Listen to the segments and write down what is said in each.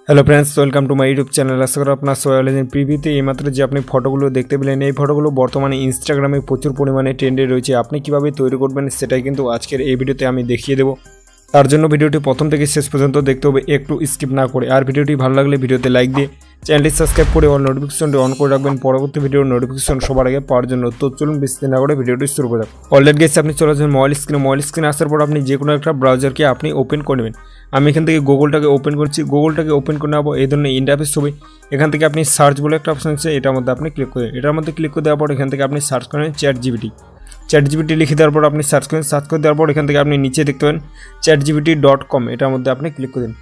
Hello friends, welcome to my YouTube channel. আশা করি আপনার সবাই ভালো আছেন। প্রিভিউতে এইমাত্র যে আপনি ফটোগুলো দেখতে পেলেন, এই ফটোগুলো বর্তমানে ইনস্টাগ্রামে প্রচুর পরিমাণে ট্রেন্ডে রয়েছে। আপনি কিভাবে তৈরি করবেন সেটাই কিন্তু আজকের এই ভিডিওতে আমি দেখিয়ে দেবো। তার জন্য ভিডিওটি প্রথম থেকে শেষ পর্যন্ত দেখতে হবে, একটু স্কিপ না করে। আর ভিডিওটি ভালো লাগলে ভিডিওতে লাইক দিয়ে চ্যানেলটি সাবস্ক্রাইব করে অল নোটিফিকেশনটি অন করে রাখবেন পরবর্তী ভিডিওর নোটিফিকেশন সবার আগে পাওয়ার জন্য। তো চলুন বেশি না করে ভিডিওটি শুরু করে দেব। অলরেডি গেছে আপনি চলে আসবেন মোবাইল স্ক্রিনে আসার পর আপনি যে কোনো একটা ব্রাউজারকে আপনি ওপেন করে নেবেন। আমি এখান থেকে গুগলটাকে ওপেন করছি। গুগলটাকে ওপেন করে নেবো, এই ধরনের ইন্টারফেস হবে। এখান থেকে আপনি সার্চ বলে একটা অপশন আছে, এটার মধ্যে আপনি ক্লিক করেন। এটার মধ্যে ক্লিক করে দেওয়ার পর এখান থেকে আপনি সার্চ করেন চ্যাটজিপিটি লিখে দেওয়ার পর আপনি সার্চ করে দেওয়ার পর এখান থেকে আপনি নিচে দেখতে পাবেন chatgpt.com, এটার মধ্যে আপনি ক্লিক করেন।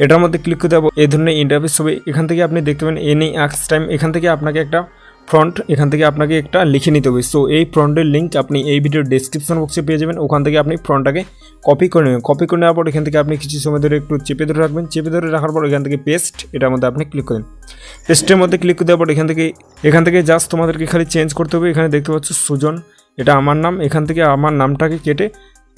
এটার মধ্যে ক্লিক করে দেওয়ার এই ধরনের ইন্টারফেস হবে। এখান থেকে আপনি দেখতে পাবেন এনি আক্স টাইম। এখান থেকে আপনাকে একটা ফ্রন্ট এখান থেকে আপনাকে একটা লিখে নিতে হবে। সো এই ফ্রন্টের লিঙ্ক আপনি এই ভিডিওর ডেসক্রিপশন বক্সে পেয়ে যাবেন। ওখান থেকে আপনি ফ্রন্টটাকে কপি করে নেবেন। কপি করে নেওয়ার পর এখান থেকে আপনি কিছু সময় ধরে একটু চেপে ধরে রাখবেন। চেপে ধরে রাখার পর এখান থেকে পেস্ট, এটার মধ্যে আপনি ক্লিক করেন। পেস্টের মধ্যে ক্লিক করে দেওয়ার পর এখান থেকে জাস্ট তোমাদেরকে খালি চেঞ্জ করতে হবে। এখানে দেখতে পাচ্ছ সুজন, এটা আমার নাম। এখান থেকে আমার নামটাকে কেটে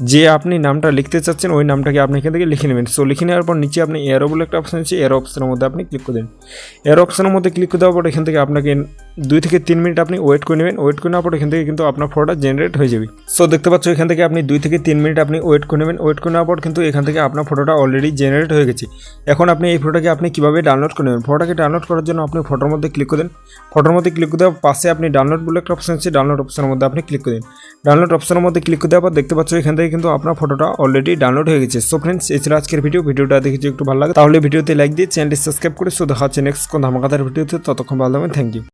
যে আপনি নামটা লিখতে চাচ্ছেন ওই নামটাকে আপনি এখান থেকে লিখে নেবেন। সো লিখে নেওয়ার পর নিচে আপনি এরো বলে একটা অপশান আছে, এরো অপশানের মধ্যে আপনি ক্লিক করে দেন। এরো অপশানের মধ্যে ক্লিক করে দেওয়ার পর এখান থেকে আপনাকে 2 থেকে 3 মিনিট আপনি ওয়েট করে নেবেন। ওয়েট করে নেওয়ার পর এখান থেকে কিন্তু আপনার ফটোটা জেনারেট হয়ে যাবে। সো দেখতে পাচ্ছ এখান থেকে আপনি 2 থেকে 3 মিনিট আপনি ওয়েট করে নেবেন। ওয়েট করে নেওয়ার পর কিন্তু এখান থেকে আপনার ফটোটা অলরেডি জেনারেট হয়ে গেছে। এখন আপনি এই ফটোটাকে আপনি কীভাবে ডাউনলোড করে নেবেন? ফটোটাকে ডাউনলোড করার জন্য আপনি ফটোর মধ্যে ক্লিক করে দেন। ফটোর মধ্যে ক্লিক করে দেওয়ার পাশে আপনি ডাউনলোড বলে একটা অপশান আছে, ডাউনলোড অপশানের মধ্যে আপনি ক্লিক করে দিন। ডাউনলোড অপশানের মধ্যে ক্লিক করে দেওয়ার পর দেখতে পাচ্ছ এখান থেকে কিন্তু আপনার ফটোটা অলরেডি ডাউনলোড হয়ে গেছে। সো ফ্রেন্ডস, এই ছিল আজকের ভিডিওটা দেখেছি একটু ভালো লাগে তাহলে ভিডিওতে লাইক দিয়ে চ্যানেলটি সাবস্ক্রাইব করে। সো দেখা হচ্ছে নেক্সট কোন ধামাকাদার ভিডিওতে। ততক্ষণ ভালো থাকবেন। Thank you.